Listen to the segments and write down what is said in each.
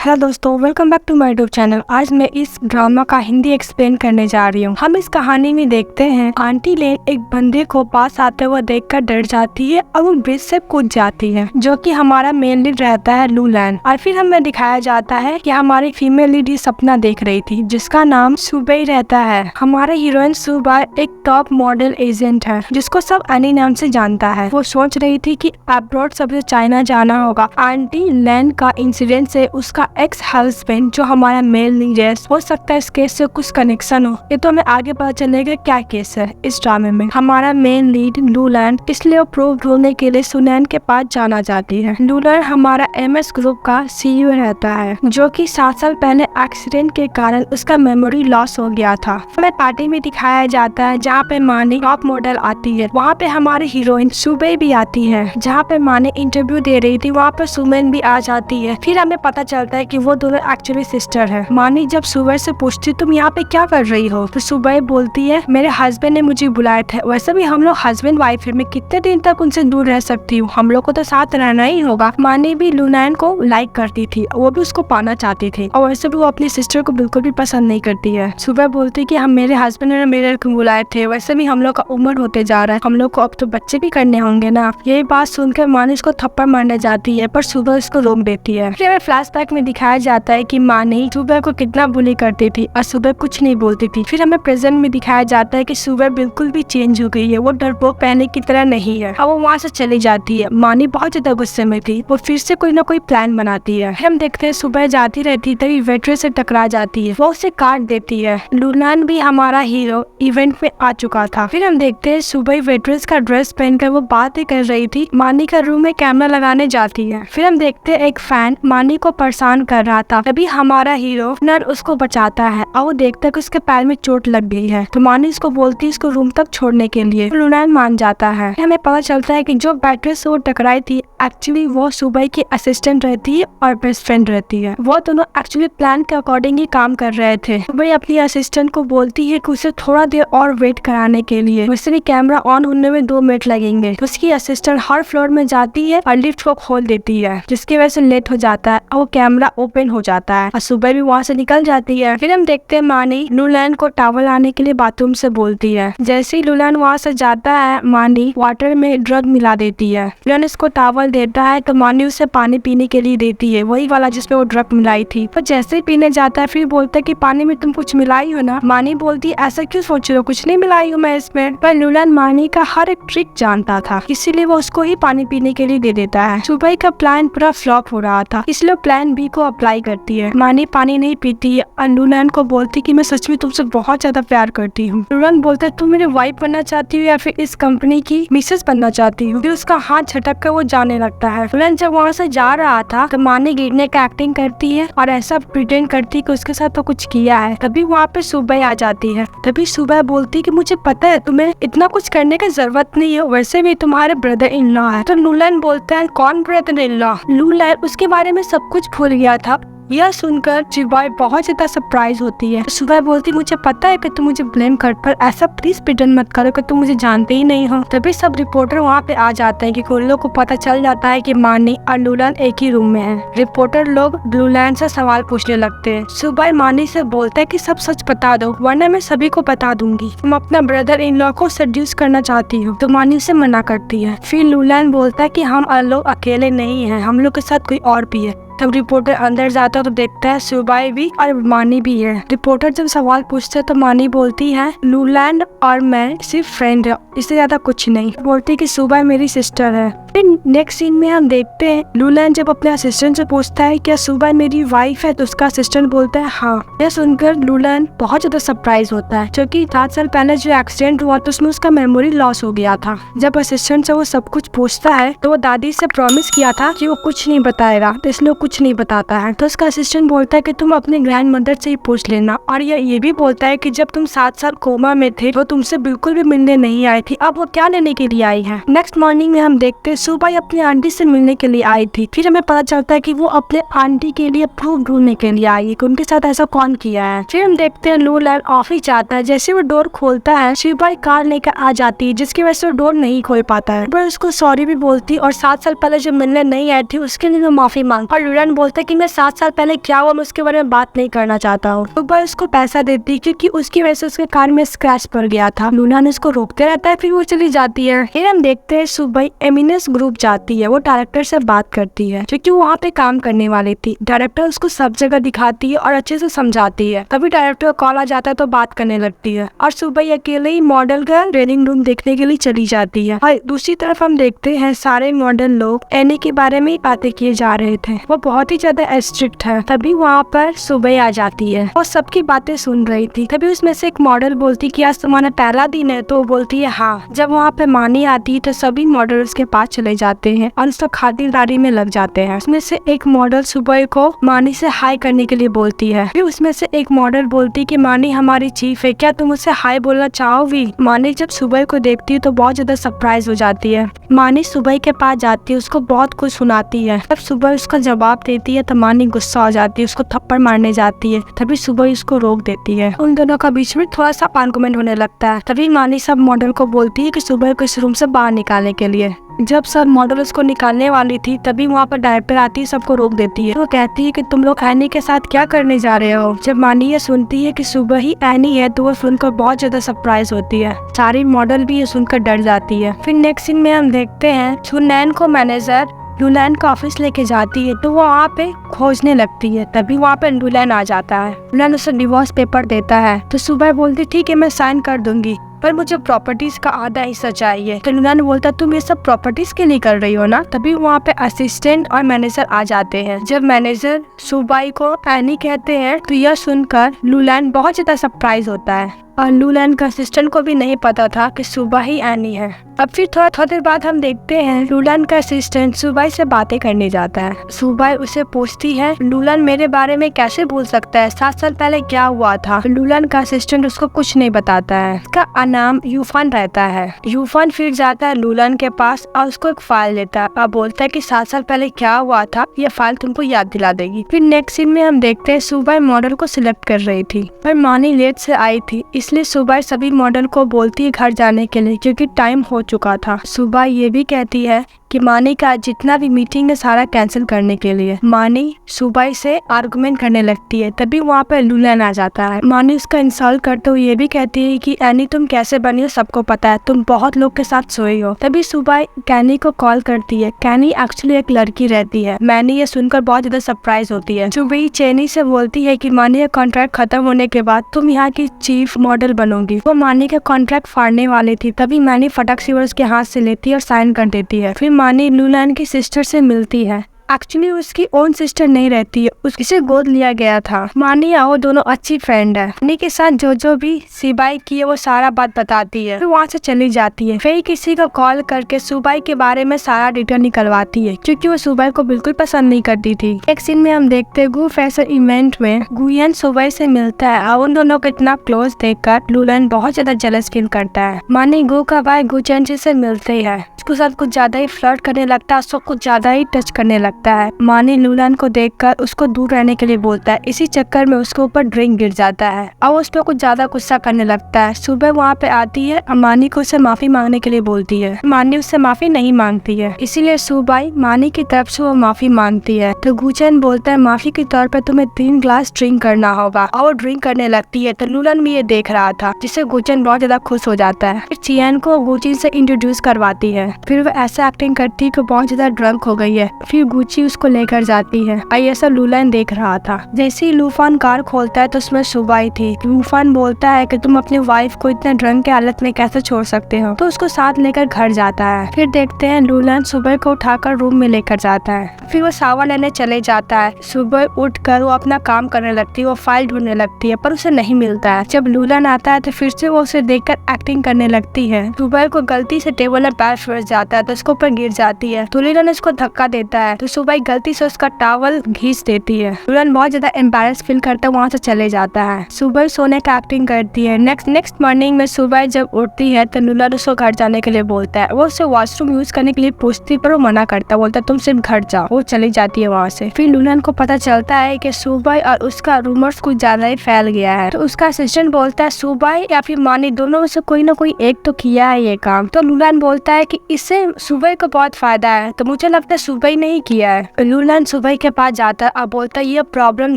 Hello दोस्तों, welcome back to my YouTube channel. आज मैं इस ड्रामा का हिंदी एक्सप्लेन करने जा रही हूँ। हम इस कहानी में देखते हैं आंटी लेन एक बंदे को पास आते हुए देखकर डर जाती है और वो ब्रिज से कूद जाती है, जो कि हमारा मेन लीड रहता है लूलैन। और फिर हमें दिखाया जाता है कि हमारी फीमेल लीड ये सपना देख रही थी जिसका नाम सुबई रहता है। हमारे हीरोइन सुबह एक टॉप मॉडल एजेंट है जिसको सब एनी नाम से जानता है। वो सोच रही थी कि अब्रॉड सबसे चाइना जाना होगा। आंटी लेन का इंसिडेंट से उसका एक्स हस्बैंड जो हमारा मेल लीड है, हो सकता है इस केस से कुछ कनेक्शन हो। ये तो हमें आगे पता चलेगा क्या केस है इस ड्रामे में। हमारा मेन लीड लूलैन, इसलिए वो प्रूफ ढूंढने के लिए सुनैन के पास जाना चाहती है। लूलैन हमारा एमएस ग्रुप का सीईओ रहता है जो कि 7 साल पहले एक्सीडेंट के कारण उसका मेमोरी लॉस हो गया था। हमें पार्टी में दिखाया जाता है जहाँ पे मानी टॉप मॉडल आती है। वहाँ पे हमारी हीरोइन सुबह भी आती है। जहाँ पे मानी इंटरव्यू दे रही थी वहाँ पे सुमन भी आ जाती है। फिर हमें पता चलता है कि वो दोनों एक्चुअली सिस्टर है। मानी जब सुबह से पूछती तुम यहाँ पे क्या कर रही हो, तो सुबह बोलती है मेरे हस्बैंड ने मुझे बुलाए थे। वैसे भी हम लोग हस्बैंड वाइफ है, मैं कितने दिन तक उनसे दूर रह सकती हूँ, हम लोग को तो साथ रहना ही होगा। मानी भी लूलैन को लाइक करती थी, वो भी उसको पाना चाहती थी और वैसे भी वो अपनी सिस्टर को बिल्कुल भी पसंद नहीं करती है। सुबह बोलती कि हम मेरे हस्बैंड ने मेरे को बुलाए थे, वैसे भी हम लोग का उम्र होते जा रहा है, हम लोग को अब तो बच्चे भी करने होंगे ना। यही बात सुनकर मानी उसको थप्पड़ मारने जाती है पर सुबह उसको रोक देती है। फिर फ्लैशबैक में दिखाया जाता है कि मानी सुबह को कितना बुली करती थी और सुबह कुछ नहीं बोलती थी। फिर हमें प्रेजेंट में दिखाया जाता है कि सुबह बिल्कुल भी चेंज हो गई है, वो डरपोक पहले की तरह नहीं है। अब वो वहाँ से चली जाती है। मानी बहुत ज्यादा गुस्से में थी, वो फिर से कोई ना कोई प्लान बनाती है। हम देखते हैं सुबह जाती रहती तभी वेट्रेस से टकरा जाती है, वो उसे काट देती है। लूलैन भी हमारा हीरो इवेंट में आ चुका था। फिर हम देखते हैं सुबह वेट्रेस का ड्रेस पहनकर वो बातें कर रही थी। मानी का रूम में कैमरा लगाने जाती है। फिर हम देखते हैं एक फैन मानी को परेशान कर रहा था, तभी हमारा हीरो नर उसको बचाता है और वो देखता है कि उसके पैर में चोट लग गई है। तो मानी इसको बोलती है इसको रूम तक छोड़ने के लिए। लूलैन मान जाता है। हमें पता चलता है कि जो बैटरी से वो टकराई थी एक्चुअली वो सुबह की असिस्टेंट रहती है और बेस्ट फ्रेंड रहती है। वो दोनों एक्चुअली प्लान के अकॉर्डिंग ही काम कर रहे थे। सुबह अपनी असिस्टेंट को बोलती है कि उसे थोड़ा देर और वेट कराने के लिए, वैसे भी कैमरा ऑन होने में 2 मिनट लगेंगे। तो उसकी असिस्टेंट हर फ्लोर में जाती है और लिफ्ट को खोल देती है, जिसकी वजह से लेट हो जाता है और वो कैमरा ओपन हो जाता है और सुबह भी वहाँ से निकल जाती है। फिर हम देखते हैं मानी लूलैन को टॉवल आने के लिए बाथरूम से बोलती है। जैसे ही लूलैन वहाँ से जाता है मानी वाटर में ड्रग मिला देती है। लूलैन इसको टॉवल देता है तो मानी उसे पानी पीने के लिए देती है, वही वाला जिसमें वो ड्रग मिलाई थी। तो जैसे ही पीने जाता है फिर बोलता है कि पानी में तुम कुछ मिलाई हो ना। मानी बोलती है ऐसा क्यों सोच रहे हो, कुछ नहीं मिलाई हूँ मैं इसमें। पर लूलैन मानी का हर एक ट्रिक जानता था, इसीलिए वो उसको ही पानी पीने के लिए दे देता है। सुबह का प्लान पूरा फ्लॉप हो रहा था, इसलिए प्लान बी को अप्लाई करती है। मानी पानी नहीं पीती है और लूलैन को बोलती कि मैं सच में तुमसे बहुत ज्यादा प्यार करती हूँ। लूलैन बोलता है तुम मेरी वाइफ बनना चाहती हो या फिर इस कंपनी की मिसेस बनना चाहती हो। फिर उसका हाथ झटक कर वो जाने लगता है। लूलैन जब वहाँ से जा रहा था तो मानी गिरने का एक्टिंग करती है और ऐसा प्रिटेंड करती है कि उसके साथ तो कुछ किया है। तभी वहाँ पे सुबह आ जाती है। तभी सुबह बोलती है कि मुझे पता है तुम्हें इतना कुछ करने की जरूरत नहीं है, वैसे भी तुम्हारे ब्रदर इन लॉ है। तो लूलैन बोलता है कौन ब्रदर इन लॉ। लूलैन उसके बारे में सब कुछ भूल गया था। यह सुनकर सुबह बहुत ज्यादा सरप्राइज होती है। सुबह बोलती मुझे पता है कि तुम मुझे ब्लेम कर, पर ऐसा प्लीज प्रिटेंड मत करो कि तुम मुझे जानते ही नहीं हो। तभी सब रिपोर्टर वहाँ पे आ जाते हैं कि उन लोग को पता चल जाता है कि मानी और लूलैन एक ही रूम में है। रिपोर्टर लोग लूलैन से सवाल पूछने लगते हैं। सुबह मानी से बोलता है कि सब सच बता दो वरना मैं सभी को बता दूंगी। तुम अपना ब्रदर इन लॉ को सेड्यूस करना चाहती हो। तो मानी उसे मना करती है। फिर लूलैन बोलता है कि हम लोग अकेले नहीं है, हम लोग के साथ कोई और भी है। तब रिपोर्टर अंदर जाता है तो देखता है सुबह भी और मानी भी है। रिपोर्टर जब सवाल पूछते है तो मानी बोलती है लूलैन और मैं सिर्फ फ्रेंड है, इससे ज्यादा कुछ नहीं। बोलती है कि सुबह मेरी सिस्टर है। फिर नेक्स्ट सीन में हम देखते हैं लूलैन जब अपने असिस्टेंट से पूछता है क्या सुबह मेरी वाइफ है, तो उसका असिस्टेंट बोलता है हाँ। यह सुनकर लूलैन बहुत ज्यादा सरप्राइज होता है क्योंकि 7 साल पहले जो एक्सीडेंट हुआ तो उसमें उसका मेमोरी लॉस हो गया था। जब असिस्टेंट से वो सब कुछ पूछता है तो वो दादी से प्रॉमिस किया था कि वो कुछ नहीं बताएगा, तो इसलिए कुछ नहीं बताता है। तो उसका असिस्टेंट बोलता है कि तुम अपने ग्रैंड मदर से ही पूछ लेना। और ये भी बोलता है कि जब तुम 7 साल कोमा में थे वो तुमसे बिल्कुल भी मिलने नहीं आई थी, अब वो क्या लेने के लिए आई है। नेक्स्ट मॉर्निंग में हम देखते हैं सुबह अपनी आंटी से मिलने के लिए आई थी। फिर हमें पता चलता है कि वो अपने आंटी के लिए प्रूफ ढूंढने के लिए आई है कि उनके साथ ऐसा कौन किया है। फिर हम देखते हैं लूलैन ऑफिस जाता है। जैसे वो डोर खोलता है सुबह कार लेकर आ जाती है, जिसकी वजह से वो डोर नहीं खोल पाता है। पर उसको सॉरी भी बोलती और 7 साल पहले जो मिलने नहीं आई थी उसके लिए माफी मांग। और लुलान बोलता है कि मैं 7 साल पहले क्या हुआ मैं उसके बारे में बात नहीं करना चाहता हूँ। सुबह उसको पैसा देती है क्योंकि उसकी वजह से उसके कार में स्क्रैच पड़ गया था। लुलान उसको रोकते रहता है, फिर वो चली जाती है। फिर हम देखते हैं सुबह एमिनेस ग्रुप जाती है, वो डायरेक्टर से बात करती है क्योंकि वो वहाँ पे काम करने वाली थी। डायरेक्टर उसको सब जगह दिखाती है और अच्छे से समझाती है। तभी डायरेक्टर का कॉल आ जाता है तो बात करने लगती है और सुबह अकेले ही मॉडल का ट्रेनिंग रूम देखने के लिए चली जाती है। और दूसरी तरफ हम देखते हैं सारे मॉडल लोग एनी के बारे में बातें किए जा रहे थे, वो बहुत ही ज्यादा स्ट्रिक्ट है। तभी वहाँ पर सुबह आ जाती है और सबकी बातें सुन रही थी। तभी उसमें से एक मॉडल बोलती कि आज तुम्हारा पहला दिन है, तो वो बोलती है हाँ। जब वहाँ पे मानी आती है तो सभी मॉडल उसके पास चले जाते हैं और उसको खातिरदारी में लग जाते हैं। उसमें से एक मॉडल सुबह को मानी से हाई करने के लिए बोलती है। फिर उसमें से एक मॉडल बोलती कि मानी हमारी चीफ है, क्या तुम उससे हाई बोलना चाहोगी। मानी जब सुबह को देखती है तो बहुत ज्यादा सरप्राइज हो जाती है। मानी सुबह के पास जाती है, उसको बहुत कुछ सुनाती है। जब सुबह उसका जवाब देती है तो मानी गुस्सा हो जाती है, उसको थप्पड़ मारने जाती है। तभी सुबह उसको रोक देती है। उन दोनों का बीच में थोड़ा सा आर्गुमेंट होने लगता है। तभी मानी सब मॉडल को बोलती है कि सुबह को इस रूम से बाहर निकालने के लिए। जब सब मॉडल उसको निकालने वाली थी तभी वहाँ पर डायरेक्टर आती है, सबको रोक देती है। तो कहती है कि तुम लोग एनी के साथ क्या करने जा रहे हो। जब मानी ये सुनती है कि सुबह ही एनी है तो वो सुनकर बहुत ज्यादा सरप्राइज होती है। सारी मॉडल भी ये सुनकर डर जाती है। फिर नेक्स्ट सीन में हम देखते हैं सुनैन को मैनेजर लुलान का ऑफिस लेके जाती है तो वो वहाँ पे खोजने लगती है। तभी वहाँ पे लुलान आ जाता है। लुलान उसे डिवोर्स पेपर देता है तो सुबह बोलती ठीक है मैं साइन कर दूंगी, पर मुझे प्रॉपर्टीज का आधा हिस्सा चाहिए। तो लुलान बोलता तुम ये सब प्रॉपर्टीज के लिए कर रही हो ना। तभी वहाँ पे असिस्टेंट और मैनेजर आ जाते हैं। जब मैनेजर सुबाई को एनी कहते हैं तो यह सुनकर लुलान बहुत ज्यादा सरप्राइज होता है और लुलान का असिस्टेंट को भी नहीं पता था कि सुबह ही एनी है। अब फिर थोड़ा देर बाद हम देखते हैं लुलान का असिस्टेंट सुबाई से बातें करने जाता है। सुबाई उसे पूछती है लुलान मेरे बारे में कैसे भूल सकता है, 7 साल पहले क्या हुआ था। लुलान का असिस्टेंट उसको कुछ नहीं बताता है। उसका नाम यूफान रहता है। यूफान फिर जाता है लुलान के पास और उसको एक फाइल देता है और बोलता है कि 7 साल पहले क्या हुआ था, यह फाइल तुमको याद दिला देगी। फिर नेक्स्ट सीन में हम देखते हैं सुबाई मॉडल को सिलेक्ट कर रही थी पर मानी लेट से आई थी, इसलिए सुबह सभी मॉडल को बोलती है घर जाने के लिए क्योंकि टाइम हो चुका था। सुबह ये भी कहती है कि मानी का जितना भी मीटिंग है सारा कैंसिल करने के लिए। मानी सुबह से आर्गुमेंट करने लगती है। तभी वहाँ पे लुलान आ जाता है। मानी उसका इंसल्ट करते हुए ये भी कहती है कि एनी तुम कैसे बनी हो सबको पता है, तुम बहुत लोग के साथ सोई हो। तभी सुबह कैनी को कॉल करती है। कैनी एक्चुअली एक लड़की रहती है। मैनी ये सुनकर बहुत ज्यादा सरप्राइज होती है। सुबह चेनी से बोलती है कि मानी का कॉन्ट्रैक्ट खत्म होने के बाद तुम यहाँ की चीफ मॉडल बनोगी। वो मानी का कॉन्ट्रैक्ट फाड़ने वाली थी। तभी मैनी फटक से उसके हाथ से लेती है और साइन कर देती है। फिर मानी लुलान की सिस्टर से मिलती है। एक्चुअली उसकी ओन सिस्टर नहीं रहती है, उससे गोद लिया गया था। मानी और वो दोनों अच्छी फ्रेंड है। मानी के साथ जो भी सिबाई की है वो सारा बात बताती है। फिर वहाँ से चली जाती है। फिर किसी को कॉल करके सुबाई के बारे में सारा डिटेल निकलवाती है क्योंकि वो सुबाई को बिल्कुल पसंद नहीं करती थी। एक सीन में हम देखते हैं गु फैशन इवेंट में गुयन सुबाई से मिलता है और उन दोनों को इतना क्लोज देखकर लुलान बहुत ज्यादा जेलस फील करता है। मानी गु का भाई गुचन जी से मिलते है, उसके साथ कुछ ज्यादा ही फ्लर्ट करने लगता है, उसको कुछ ज्यादा ही टच करने लगता है। मानी लुलान को देखकर उसको दूर रहने के लिए बोलता है। इसी चक्कर में उसके ऊपर ड्रिंक गिर जाता है और उस पर कुछ ज्यादा गुस्सा करने लगता है। सुबह वहाँ पे आती है और मानी को उससे माफी मांगने के लिए बोलती है। मानी उससे माफी नहीं मांगती है, इसीलिए सुबाई मानी की तरफ से वो माफी मांगती है। तो गुचन बोलता है माफी के तौर पर तुम्हें 3 ग्लास ड्रिंक करना होगा और वो ड्रिंक करने लगती है। तो लुलान भी ये देख रहा था जिससे गुचन बहुत ज्यादा खुश हो जाता है। फिर चियन को गुचिन से इंट्रोड्यूस करवाती है। फिर वो ऐसा एक्टिंग करती है कि बहुत ज्यादा ड्रंक हो गई है। फिर गुची उसको लेकर जाती है और ये सब लुलान देख रहा था। जैसे ही लूफान कार खोलता है तो उसमें सुबाई थी। लूफान बोलता है कि तुम अपनी वाइफ को इतने ड्रंक के हालत में कैसे छोड़ सकते हो, तो उसको साथ लेकर घर जाता है। फिर देखते हैं लुलान सुबह को उठाकर रूम में लेकर जाता है। फिर वो शावर लेने चले जाता है। सुबह उठकर वो अपना काम करने लगती है, वो फाइल ढूंढने लगती है पर उसे नहीं मिलता है। जब लुलान आता है तो फिर से वो उसे देखकर एक्टिंग करने लगती है। सुबह को गलती से टेबल में पैर फिस जाता है तो उसके ऊपर गिर जाती है। तो लुलान उसको धक्का देता है तो सुबह गलती से उसका टॉवल घींच देती है। लुलान बहुत ज्यादा एम्बैरेस फील करता है, वहाँ से चले जाता है। सुबह सोने का एक्टिंग करती है। नेक्स्ट मॉर्निंग में सुबह जब उठती है तो लुलान उसको घर जाने के लिए बोलता है। वो उसे वॉशरूम यूज करने के लिए पूछती पर वो मना करता है, बोलता है तुम सिर्फ घर जाओ। वो चली जाती है वहाँ से। फिर लुलान को पता चलता है कि सुबह और उसका रूमर्स कुछ ज्यादा ही फैल गया है। तो उसका असिस्टेंट बोलता है सुबह या फिर मानी दोनों में से कोई ना कोई एक तो किया है ये काम। तो लुलान बोलता है कि इससे सुबह को बहुत फायदा है। तो मुझे लगता है सुबह ने ही किया किया है। लूलन सुबह के पास जाता है और बोलता है ये प्रॉब्लम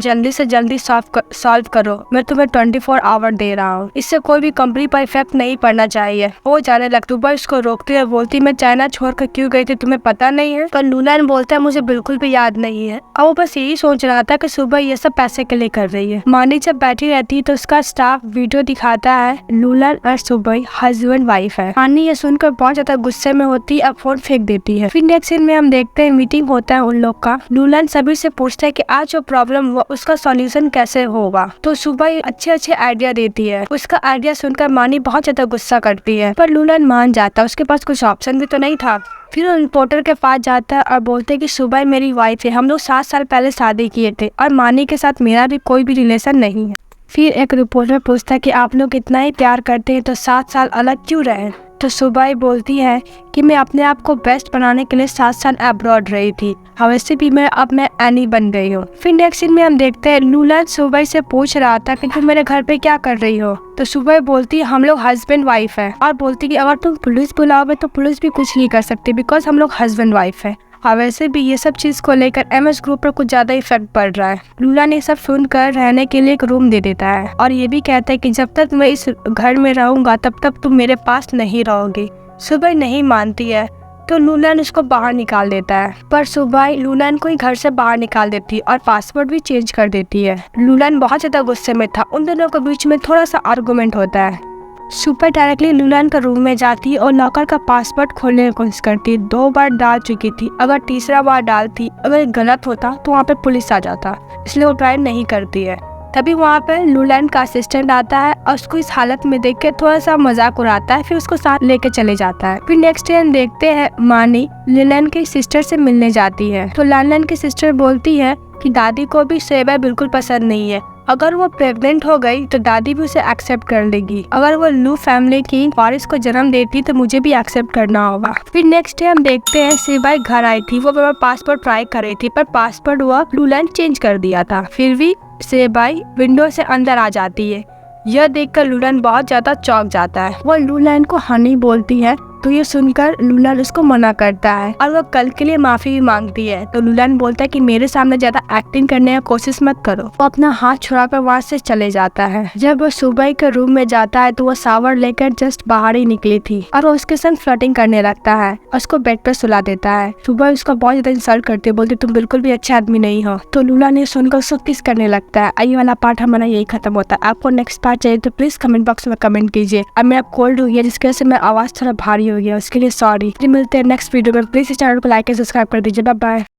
जल्दी से जल्दी सॉल्व करो, मैं तुम्हें 24 आवर दे रहा हूँ, इससे कोई भी कंपनी पर इफेक्ट नहीं पड़ना चाहिए। वो जाने लगती है, उसको रोकती है, बोलती मैं चाइना छोड़कर क्यों गई थी, तुम्हें पता नहीं है? पर लूलन बोलता है मुझे बिल्कुल भी याद नहीं है। और वो बस यही सोच रहा था कि सुबह ये सब पैसे के लिए कर रही है। मानी जब बैठी रहती है तो उसका स्टाफ वीडियो दिखाता है लूलन और सुबह हस्बैंड वाइफ है। मानी ये सुनकर बहुत ज्यादा गुस्से में होती है और फोन फेंक देती है। फिर नेक्स्ट सीन में हम देखते हैं मीटिंग होता है उन लोग का। लूलन सभी से पूछता है कि आज जो प्रॉब्लम हुआ उसका सॉल्यूशन कैसे होगा। तो सुबह अच्छे आइडिया देती है। उसका आइडिया सुनकर मानी बहुत ज्यादा गुस्सा करती है, पर लूलन मान जाता है, उसके पास कुछ ऑप्शन भी तो नहीं था। फिर रिपोर्टर के पास जाता है और बोलते हैं कि सुबह मेरी वाइफ है, हम लोग 7 साल पहले शादी किए थे और मानी के साथ मेरा भी कोई भी रिलेशन नहीं है। फिर एक रिपोर्टर पूछता है कि आप लोग इतना ही प्यार करते हैं तो 7 साल अलग क्यों रहे? तो सुबह बोलती है कि मैं अपने आप को बेस्ट बनाने के लिए 7 साल अब्रॉड रही थी, वैसे भी मैं एनी बन गई हूँ। फिर नेक्स्ट सीन में हम देखते हैं लूलन सुबह से पूछ रहा था कि तुम मेरे घर पे क्या कर रही हो। तो सुबह बोलती है हम लोग हस्बैंड वाइफ है, और बोलती कि अगर तुम पुलिस बुलाओगे तो पुलिस भी कुछ नहीं कर सकती बिकॉज हम लोग हस्बैंड वाइफ है। और वैसे भी ये सब चीज को लेकर MS ग्रुप पर कुछ ज्यादा इफेक्ट पड़ रहा है। लूलन ये सब सुनकर रहने के लिए एक रूम दे देता है और ये भी कहता है कि जब तक मैं इस घर में रहूंगा तब तक तुम मेरे पास नहीं रहोगी। सुबह नहीं मानती है तो लूलन उसको बाहर निकाल देता है, पर सुबह लूलन को ही घर से बाहर निकाल देती है और पासवर्ड भी चेंज कर देती है। लूलन बहुत ज्यादा गुस्से में था। उन दोनों के बीच में थोड़ा सा आर्गुमेंट होता है। सुपर डायरेक्टली लूलन का रूम में जाती है और लॉकर का पासवर्ड खोलने की कोशिश करती है। 2 बार डाल चुकी थी, अगर तीसरा बार डालती, अगर गलत होता तो वहाँ पे पुलिस आ जाता, इसलिए वो ट्राई नहीं करती है। तभी वहाँ पे लूलन का असिस्टेंट आता है और उसको इस हालत में देख के थोड़ा सा मजाक उड़ाता है, फिर उसको साथ लेके चले जाता है। फिर नेक्स्ट डे देखते हैं मानी लूलन की सिस्टर से मिलने जाती है। तो लूलन की सिस्टर बोलती है कि दादी को भी सेवा बिल्कुल पसंद नहीं है, अगर वो प्रेग्नेंट हो गई तो दादी भी उसे एक्सेप्ट कर लेगी, अगर वो लू फैमिली की वारिस को जन्म देती तो मुझे भी एक्सेप्ट करना होगा। फिर नेक्स्ट डे हम देखते हैं सेबाई घर आई थी, वो पासपोर्ट ट्राई कर रही थी पर पासपोर्ट वो लूलन चेंज कर दिया था। फिर भी सेबाई विंडो से अंदर आ जाती है। यह देखकर लूलन बहुत ज्यादा चौंक जाता है। वो लूलन को हनी बोलती है तो ये सुनकर लूलन उसको मना करता है और वो कल के लिए माफी भी मांगती है। तो लूलन बोलता है कि मेरे सामने ज्यादा एक्टिंग करने की कोशिश मत करो। वो अपना हाथ छुड़ाकर वहाँ से चले जाता है। जब वो सुबह के रूम में जाता है तो वो शावर लेकर जस्ट बाहर ही निकली थी और वो उसके संग फ्लर्टिंग करने लगता है, उसको बेड पर सुला देता है। सुबह उसको बहुत ज्यादा इंसल्ट करती है, बोलती तुम बिल्कुल भी अच्छे आदमी नहीं हो। तो लूलन ये सुनकर उसको किस करने लगता है। ये वाला पार्ट हमारा यही खत्म होता है। आपको नेक्स्ट पार्ट चाहिए तो प्लीज कमेंट बॉक्स में कमेंट कीजिए। अब मेरा कोल्ड हो गया जिसकी वजह से मेरी आवाज थोड़ा भारी हो गया, उसके लिए सॉरी। मिलते हैं नेक्स्ट वीडियो में। प्लीज इस चैनल को लाइक और सब्सक्राइब कर दीजिए। Bye bye.